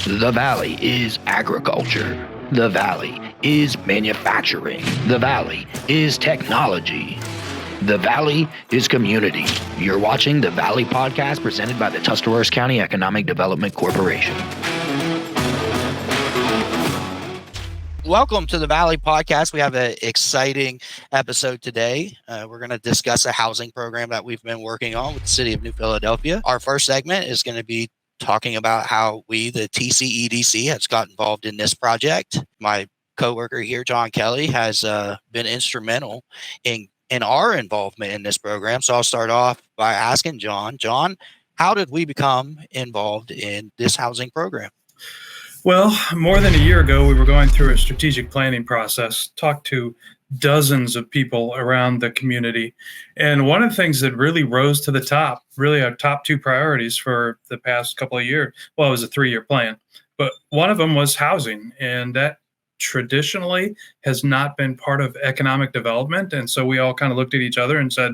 The Valley is agriculture. The Valley is manufacturing. The Valley is technology. The Valley is community. You're watching the Valley Podcast presented by the Tuscarawas County Economic Development Corporation. Welcome to the Valley Podcast. We have an exciting episode today. We're going to discuss a housing program that we've been working on with the City of New Philadelphia. Our first segment is going to be talking about how we, the TCEDC, has got involved in this project. My coworker here, John Kelly, has been instrumental in our involvement in this program. So I'll start off by asking John, how did we become involved in this housing program? Well, more than a year ago, we were going through a strategic planning process, talked to dozens of people around the community. And one of the things that really rose to the top, really our top two priorities for the past couple of years, well, it was a 3-year plan, but one of them was housing. And that traditionally has not been part of economic development. And so we all kind of looked at each other and said,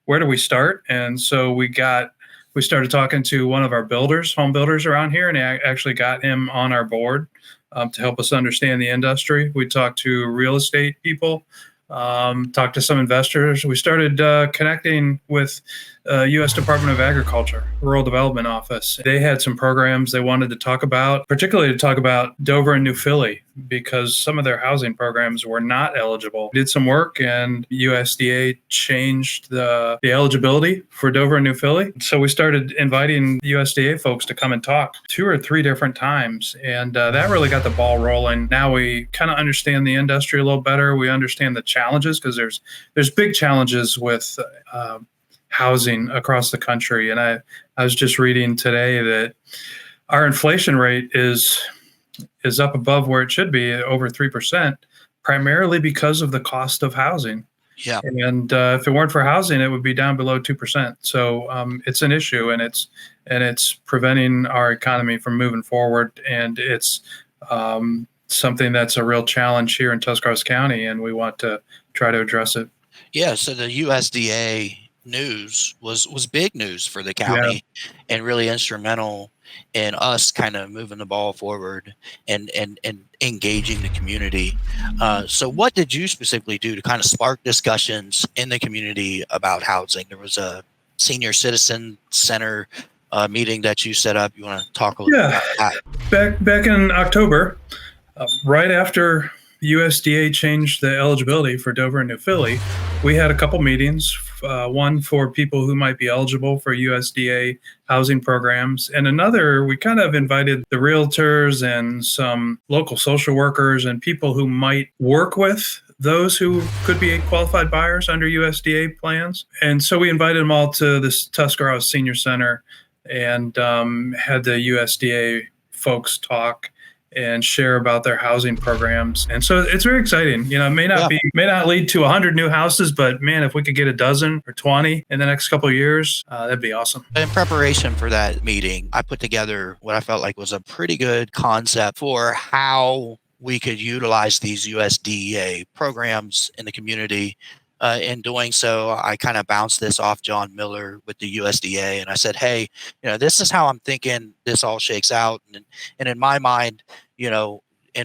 where do we start? And so we started talking to one of our home builders around here, and I actually got him on our board to help us understand the industry. We talked to real estate people, talked to some investors. We started connecting with U.S. Department of Agriculture, Rural Development Office. They had some programs they wanted to talk about, particularly to talk about Dover and New Philly, because some of their housing programs were not eligible. We did some work, and USDA changed the eligibility for Dover and New Philly. So we started inviting USDA folks to come and talk 2 or 3 different times, and that really got the ball rolling. Now we kind of understand the industry a little better. We understand the challenges, because there's big challenges with housing across the country. And I was just reading today that our inflation rate is up above where it should be, over 3%, primarily because of the cost of housing. Yeah. And if it weren't for housing, it would be down below 2%. So it's an issue, and it's preventing our economy from moving forward. And it's something that's a real challenge here in Tuscarawas County, and we want to try to address it. Yeah. So the USDA news was big news for the county, and really instrumental in us kind of moving the ball forward and engaging the community. So what did you specifically do to kind of spark discussions in the community about housing? There was a senior citizen center meeting that you set up. You want to talk a little bit about that? Back in October, right after USDA changed the eligibility for Dover and New Philly, we had a couple meetings, one for people who might be eligible for USDA housing programs, and another, we kind of invited the realtors and some local social workers and people who might work with those who could be qualified buyers under USDA plans. And so we invited them all to this Tuscarawas Senior Center and had the USDA folks talk and share about their housing programs. And so it's very exciting. You know, it may not lead to 100 new houses, but man, if we could get a dozen or 20 in the next couple of years, that'd be awesome. In preparation for that meeting, I put together what I felt like was a pretty good concept for how we could utilize these USDA programs in the community. In doing so, I kind of bounced this off John Miller with the USDA, and I said, hey, this is how I'm thinking this all shakes out. And in my mind, in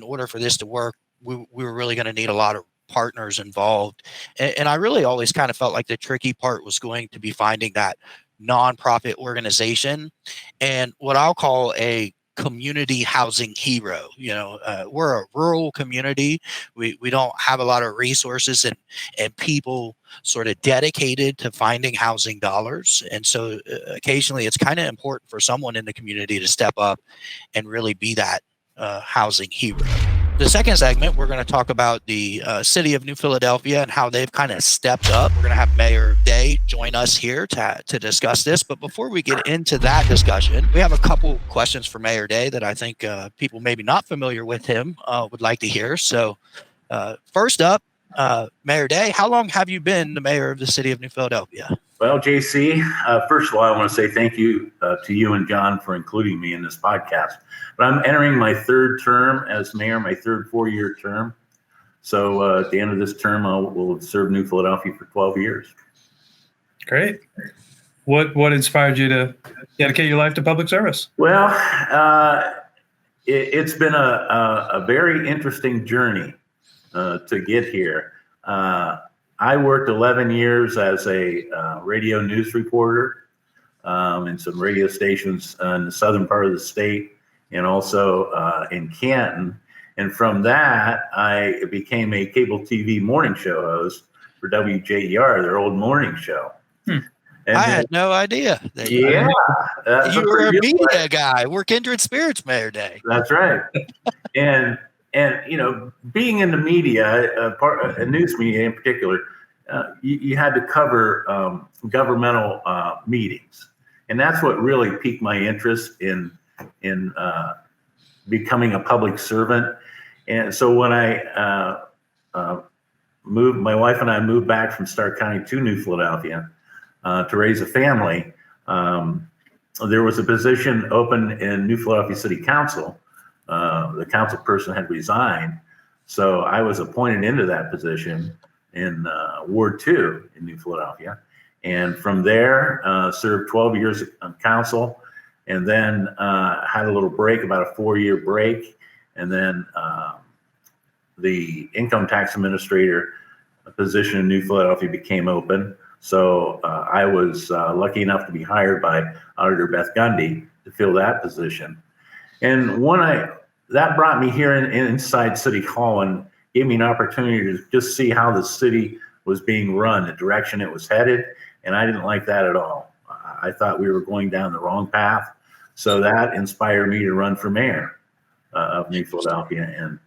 order for this to work, we were really going to need a lot of partners involved. And I really always kind of felt like the tricky part was going to be finding that nonprofit organization and what I'll call a community housing hero. We're a rural community. We don't have a lot of resources and people sort of dedicated to finding housing dollars. And so occasionally it's kind of important for someone in the community to step up and really be that housing hero. The second segment, we're going to talk about the City of New Philadelphia and how they've kind of stepped up. We're going to have Mayor Day join us here to discuss this. But before we get into that discussion, we have a couple questions for Mayor Day that I think people maybe not familiar with him would like to hear. So first up, Mayor Day, how long have you been the mayor of the City of New Philadelphia? Well, JC, first of all, I want to say thank you to you and John for including me in this podcast. But I'm entering my 3rd term as mayor, my 3rd 4-year term. So at the end of this term, we'll serve New Philadelphia for 12 years. Great. What inspired you to dedicate your life to public service? Well, it's been a very interesting journey to get here. I worked 11 years as a radio news reporter in some radio stations in the southern part of the state and also in Canton. And from that, I became a cable TV morning show host for WJER, their old morning show. And I had no idea. You were a media guy. We're kindred spirits, Mayor Day. That's right. and being in the media, news media in particular, you had to cover governmental meetings, and that's what really piqued my interest in becoming a public servant. And so when I my wife and I moved back from Stark County to New Philadelphia to raise a family, there was a position open in New Philadelphia City Council. The council person had resigned, so I was appointed into that position in Ward 2 in New Philadelphia. And from there, served 12 years on council, and then had a little break, about a 4-year break. And then the income tax administrator position in New Philadelphia became open. So I was lucky enough to be hired by Auditor Beth Gundy to fill that position. And that brought me here inside City Hall and gave me an opportunity to just see how the city was being run, the direction it was headed. And I didn't like that at all. I thought we were going down the wrong path. So that inspired me to run for mayor of New Philadelphia. And,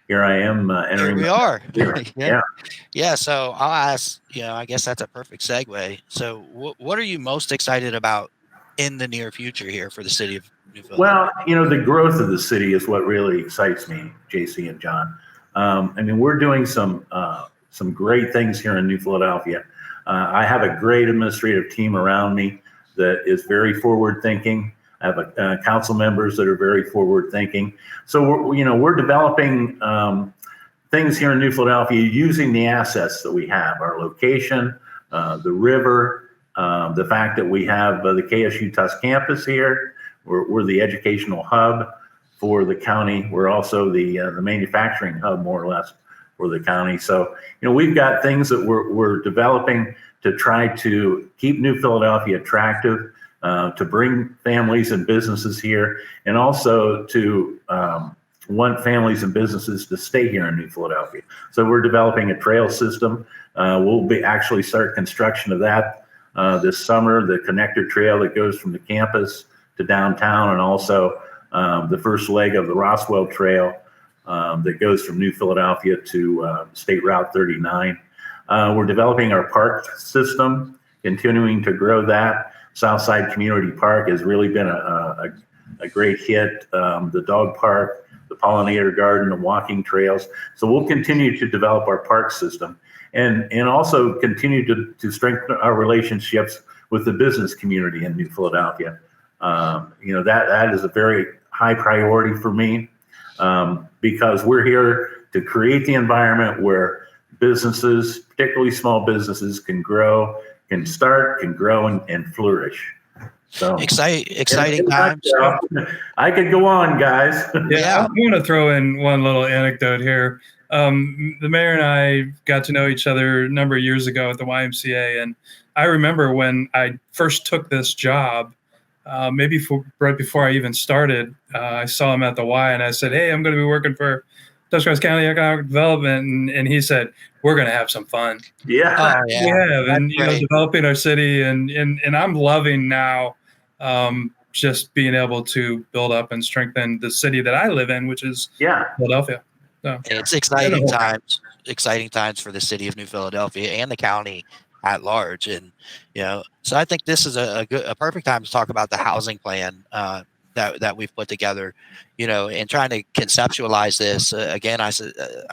here I am entering. Here we are. Yeah. Yeah. So I'll ask, I guess that's a perfect segue. So what are you most excited about in the near future here for the city of New Philadelphia? Well, the growth of the city is what really excites me, JC and John. We're doing some great things here in New Philadelphia. I have a great administrative team around me that is very forward thinking. I have council members that are very forward thinking. So we're developing things here in New Philadelphia using the assets that we have, our location, the river, the fact that we have the KSU Tusk campus here. We're the educational hub for the county. We're also the manufacturing hub, more or less, for the county. So we've got things that we're developing to try to keep New Philadelphia attractive, to bring families and businesses here, and also to want families and businesses to stay here in New Philadelphia. So we're developing a trail system. We'll actually start construction of that this summer, the connector trail that goes from the campus to downtown, and also the first leg of the Roswell Trail that goes from New Philadelphia to State Route 39. We're developing our park system, continuing to grow that. Southside Community Park has really been a great hit. The dog park, the pollinator garden, the walking trails. So we'll continue to develop our park system and also continue to strengthen our relationships with the business community in New Philadelphia. That is a very high priority for me because we're here to create the environment where businesses, particularly small businesses, can grow, can start, can grow, and flourish. So exciting times. I could go on, guys. Yeah, I'm going to throw in one little anecdote here. The mayor and I got to know each other a number of years ago at the YMCA, and I remember when I first took this job, right before I even started, I saw him at the Y, and I said, "Hey, I'm going to be working for Tuscarawas County Economic Development," and he said, "We're going to have some fun." Yeah, and developing our city, and I'm loving now just being able to build up and strengthen the city that I live in, which is Philadelphia. So it's exciting times for the city of New Philadelphia and the county at large, and so I think this is a perfect time to talk about the housing plan that we've put together, and trying to conceptualize this. Again, I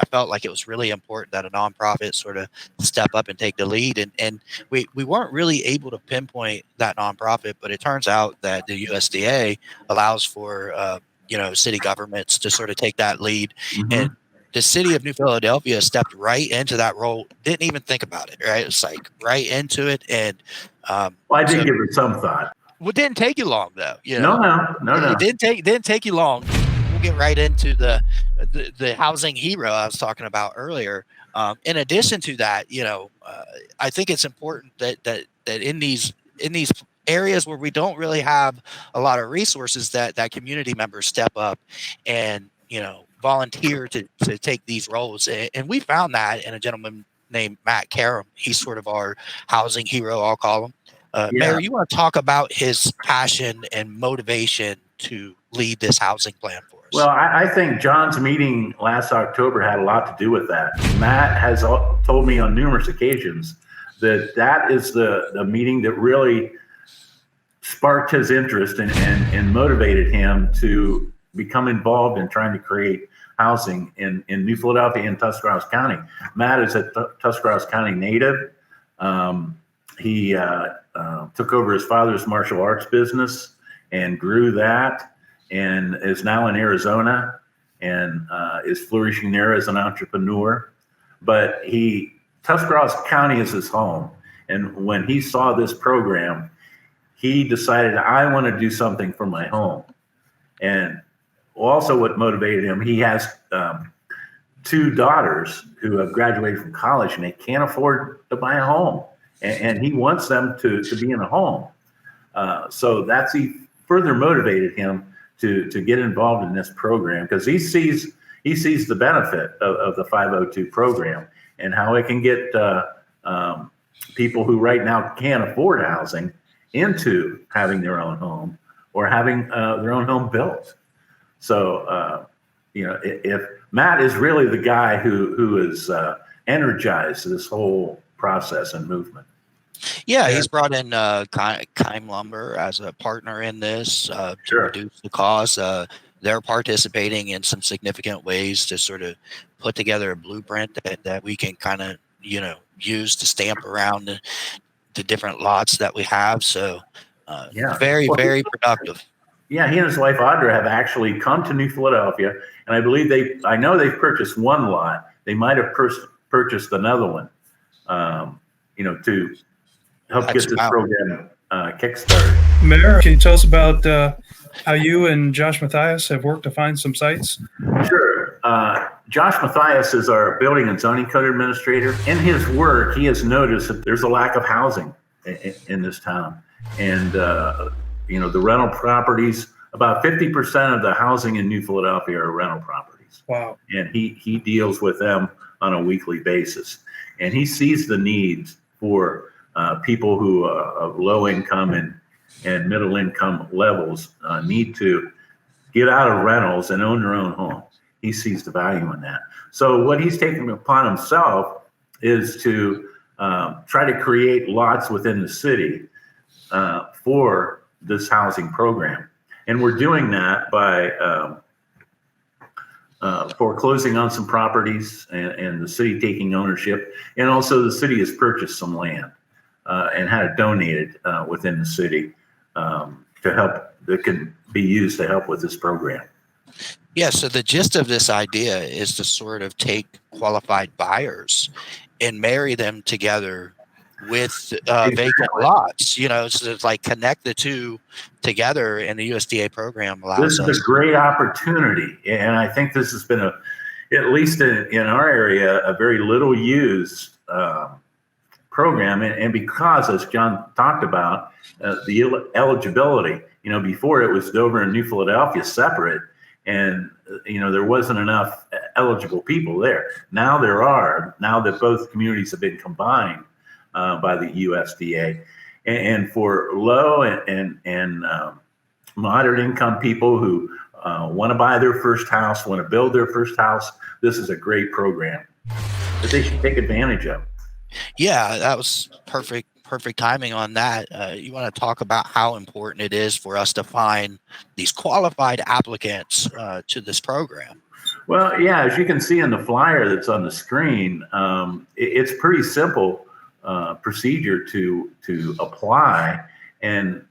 felt like it was really important that a nonprofit sort of step up and take the lead. And we weren't really able to pinpoint that nonprofit, but it turns out that the USDA allows for, city governments to sort of take that lead. Mm-hmm. And the city of New Philadelphia stepped right into that role, didn't even think about it, right? It's like right into it. And I did give it some thought. Well, it didn't take you long, though. No. It didn't take you long. get right into the housing hero I was talking about earlier. In addition to that, I think it's important that in these areas where we don't really have a lot of resources, that community members step up and volunteer to take these roles. And we found that in a gentleman named Matt Karam. He's sort of our housing hero, I'll call him. Mayor, you want to talk about his passion and motivation to lead this housing plan for us? Well, I think John's meeting last October had a lot to do with that. Matt has told me on numerous occasions that is the meeting that really sparked his interest and motivated him to become involved in trying to create housing in New Philadelphia and Tuscarawas County. Matt is a Tuscarawas County native. He took over his father's martial arts business and grew that, and is now in Arizona and is flourishing there as an entrepreneur. But Tuscarawas County is his home. And when he saw this program, he decided, I want to do something for my home. And also what motivated him, he has 2 daughters who have graduated from college and they can't afford to buy a home. And he wants them to be in a home. So he further motivated him to get involved in this program, because he sees the benefit of the 502 program and how it can get people who right now can't afford housing into having their own home or having their own home built. So, if Matt is really the guy who is energized this whole process and movement. Yeah, he's brought in Keim Lumber as a partner in this to reduce the cost. They're participating in some significant ways to sort of put together a blueprint that we can kind of, use to stamp around the different lots that we have. So very, very productive. Yeah, he and his wife Audra have actually come to New Philadelphia, and I believe I know they've purchased one lot. They might have purchased another one, to help get this program kickstarted. Mayor, can you tell us about how you and Josh Matthias have worked to find some sites? Sure. Josh Matthias is our building and zoning code administrator. In his work, he has noticed that there's a lack of housing in this town. And, the rental properties, about 50% of the housing in New Philadelphia are rental properties. Wow. And he deals with them on a weekly basis. And he sees the needs for people who of low income and middle income levels need to get out of rentals and own their own home. He sees the value in that. So what he's taken upon himself is to try to create lots within the city for this housing program. And we're doing that by foreclosing on some properties and the city taking ownership. And also the city has purchased some land and had it donated within the city to help, that can be used to help with this program. Yeah, so the gist of this idea is to sort of take qualified buyers and marry them together with vacant lots, so it's like connect the two together, and the USDA program allows This is a great opportunity, and I think this has been at least in our area, a very little used program, and because, as John talked about, the eligibility, before it was Dover and New Philadelphia separate, and there wasn't enough eligible people there. Now there are, now that both communities have been combined by the USDA, and for low and moderate income people who want to buy their first house, want to build their first house, this is a great program that they should take advantage of. Yeah, that was perfect timing on that. You want to talk about how important it is for us to find these qualified applicants to this program? Well, yeah, as you can see in the flyer that's on the screen, it's pretty simple procedure to apply, and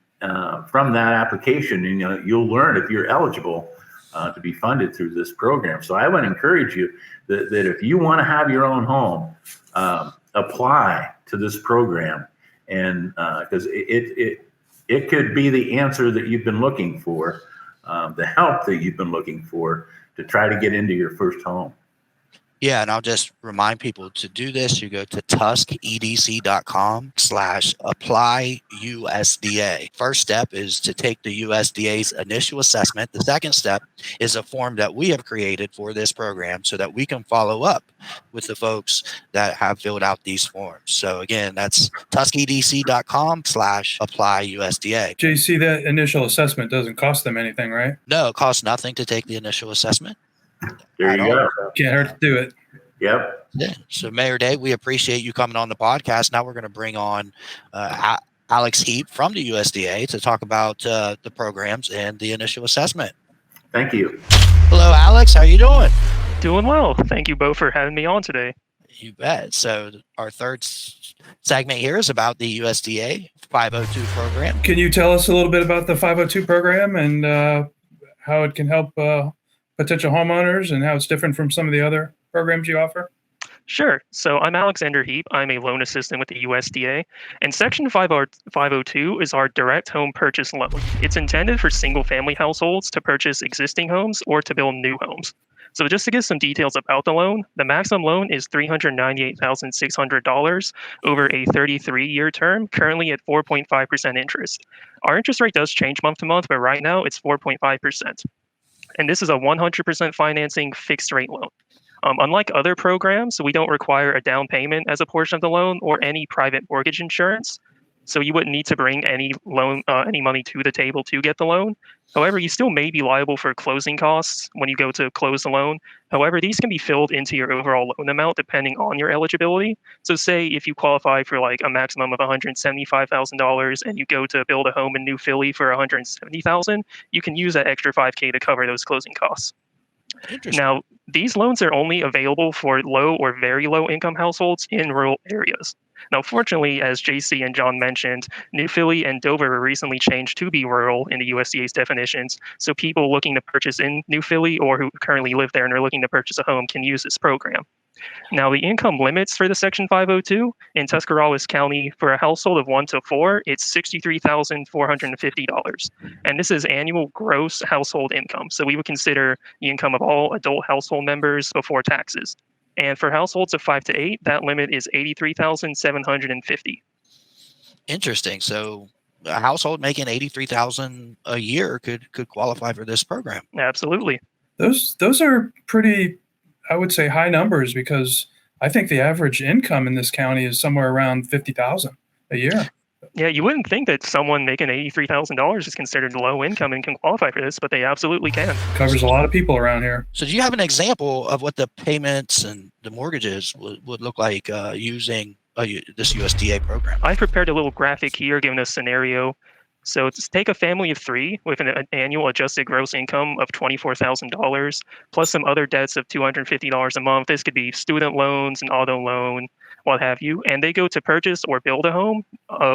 from that application, you'll learn if you're eligible to be funded through this program. So I would encourage you that if you want to have your own home, apply to this program, and because it could be the answer that you've been looking for the help that you've been looking for to try to get into your first home. Yeah, and I'll just remind people to do this. You go to tuskedc.com/apply USDA. First step is to take the USDA's initial assessment. The second step is a form that we have created for this program so that we can follow up with the folks that have filled out these forms. So again, that's tuskedc.com/apply USDA. JC, that initial assessment doesn't cost them anything, right? No, it costs nothing to take the initial assessment. There you go. Can't hurt to do it. Yep. Yeah. So Mayor Dave, we appreciate you coming on the podcast. Now we're going to bring on Alex Heap from the USDA to talk about the programs and the initial assessment. Thank you. Hello, Alex. How you doing? Doing well. Thank you both for having me on today. You bet. So our third segment here is about the USDA 502 program. Can you tell us a little bit about the 502 program and how it can help potential homeowners and how it's different from some of the other programs you offer? Sure. So I'm Alexander Heap. I'm a loan assistant with the USDA, and Section 502 is our direct home purchase loan. It's intended for single-family households to purchase existing homes or to build new homes. So just to give some details about the loan, the maximum loan is $398,600 over a 33-year term, currently at 4.5% interest. Our interest rate does change month to month, but right now it's 4.5%. And this is a 100% financing fixed rate loan. Unlike other programs, we don't require a down payment as a portion of the loan or any private mortgage insurance. So you wouldn't need to bring any money to the table to get the loan. However, you still may be liable for closing costs when you go to close the loan. However, these can be filled into your overall loan amount depending on your eligibility. So say if you qualify for like a maximum of $175,000 and you go to build a home in New Philly for $170,000, you can use that extra $5,000 to cover those closing costs. Now, these loans are only available for low or very low income households in rural areas. Now, fortunately, as JC and John mentioned, New Philly and Dover were recently changed to be rural in the USDA's definitions. So people looking to purchase in New Philly or who currently live there and are looking to purchase a home can use this program. Now, the income limits for the Section 502 in Tuscarawas County for a household of 1 to 4, it's $63,450. And this is annual gross household income. So we would consider the income of all adult household members before taxes. And for households of 5 to 8, that limit is $83,750. Interesting. So a household making $83,000 a year could qualify for this program. Absolutely. Those are pretty, I would say, high numbers, because I think the average income in this county is somewhere around $50,000 a year. Yeah, you wouldn't think that someone making $83,000 is considered low income and can qualify for this, but they absolutely can. Covers a lot of people around here. So do you have an example of what the payments and the mortgages would look like using this USDA program? I prepared a little graphic here giving a scenario. So take a family of 3 with an annual adjusted gross income of $24,000 plus some other debts of $250 a month. This could be student loans, an auto loan, what have you, and they go to purchase or build a home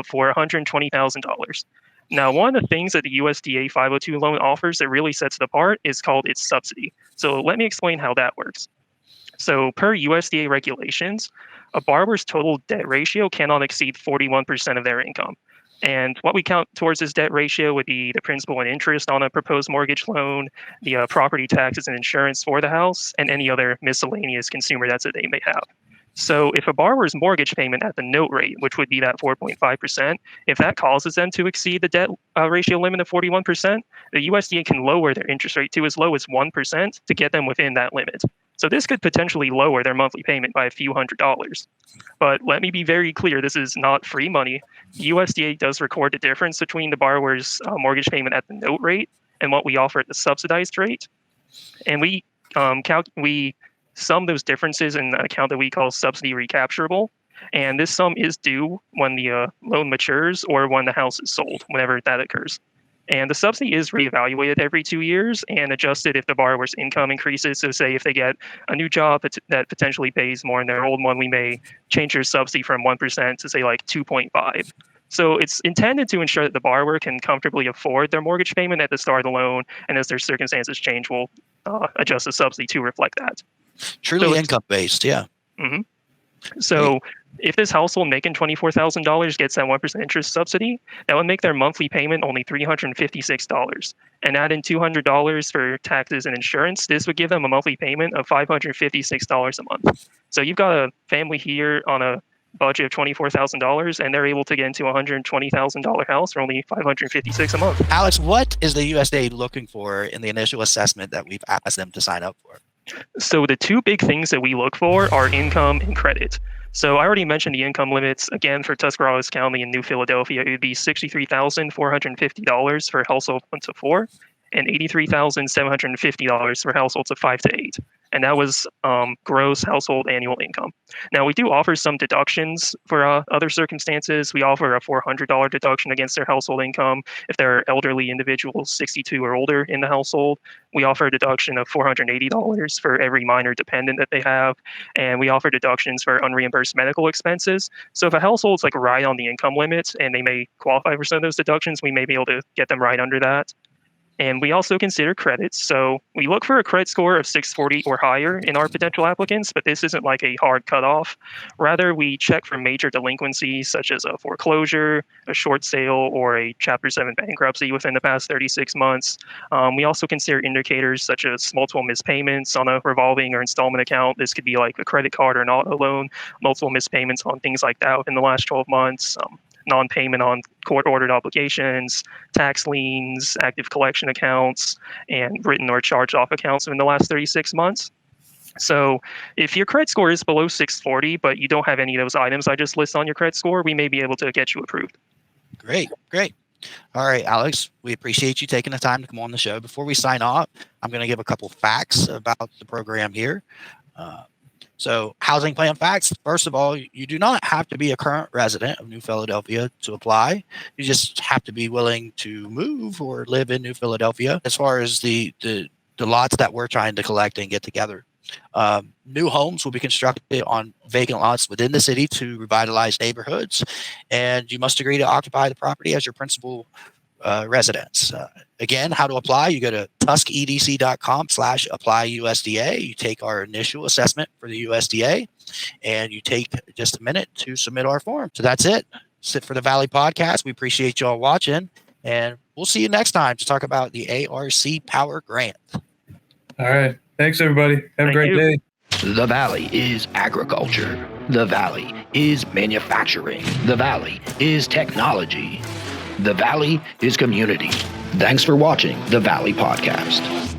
for $120,000. Now, one of the things that the USDA 502 loan offers that really sets it apart is called its subsidy. So let me explain how that works. So per USDA regulations, a borrower's total debt ratio cannot exceed 41% of their income. And what we count towards this debt ratio would be the principal and interest on a proposed mortgage loan, the property taxes and insurance for the house, and any other miscellaneous consumer debts that they may have. So if a borrower's mortgage payment at the note rate, which would be that 4.5%, if that causes them to exceed the debt ratio limit of 41%, the USDA can lower their interest rate to as low as 1% to get them within that limit. So this could potentially lower their monthly payment by a few $100s. But let me be very clear, this is not free money. USDA does record the difference between the borrower's mortgage payment at the note rate and what we offer at the subsidized rate. And we sum those differences in an account that we call subsidy recapturable. And this sum is due when the loan matures or when the house is sold, whenever that occurs. And the subsidy is reevaluated every 2 years and adjusted if the borrower's income increases. So say if they get a new job that potentially pays more than their old one, we may change their subsidy from 1% to say like 2.5. So it's intended to ensure that the borrower can comfortably afford their mortgage payment at the start of the loan. And as their circumstances change, we'll adjust the subsidy to reflect that. Truly income-based, yeah. Mm-hmm. So if this household making $24,000 gets that 1% interest subsidy, that would make their monthly payment only $356. And add in $200 for taxes and insurance, this would give them a monthly payment of $556 a month. So you've got a family here on a budget of $24,000, and they're able to get into a $120,000 house for only $556 a month. Alex, what is the USDA looking for in the initial assessment that we've asked them to sign up for? So the two big things that we look for are income and credit. So I already mentioned the income limits. Again, for Tuscarawas County and New Philadelphia, it would be $63,450 for households 1 to 4 and $83,750 for households of 5 to 8. And that was gross household annual income. Now, we do offer some deductions for other circumstances. We offer a $400 deduction against their household income if they're elderly individuals, 62 or older in the household. We offer a deduction of $480 for every minor dependent that they have. And we offer deductions for unreimbursed medical expenses. So if a household's like right on the income limit and they may qualify for some of those deductions, we may be able to get them right under that. And we also consider credits. So we look for a credit score of 640 or higher in our potential applicants, but this isn't like a hard cutoff. Rather, we check for major delinquencies such as a foreclosure, a short sale, or a Chapter 7 bankruptcy within the past 36 months. We also consider indicators such as multiple missed payments on a revolving or installment account. This could be like a credit card or an auto loan, multiple missed payments on things like that within the last 12 months. Non-payment on court-ordered obligations, tax liens, active collection accounts, and written or charged-off accounts in the last 36 months. So if your credit score is below 640, but you don't have any of those items I just listed on your credit score, we may be able to get you approved. Great. All right, Alex, we appreciate you taking the time to come on the show. Before we sign off, I'm going to give a couple facts about the program here. So housing plan facts. First of all, you do not have to be a current resident of New Philadelphia to apply. You just have to be willing to move or live in New Philadelphia. As far as the lots that we're trying to collect and get together, new homes will be constructed on vacant lots within the city to revitalize neighborhoods, and you must agree to occupy the property as your principal residence. Again, how to apply, you go to tuskedc.com/apply USDA. You take our initial assessment for the USDA, and you take just a minute to submit our form. So that's it. That's it for the Valley Podcast. We appreciate y'all watching, and we'll see you next time to talk about the ARC Power Grant. All right. Thanks, everybody. Have a great day. The Valley is agriculture. The Valley is manufacturing. The Valley is technology. The Valley is community. Thanks for watching the Valley Podcast.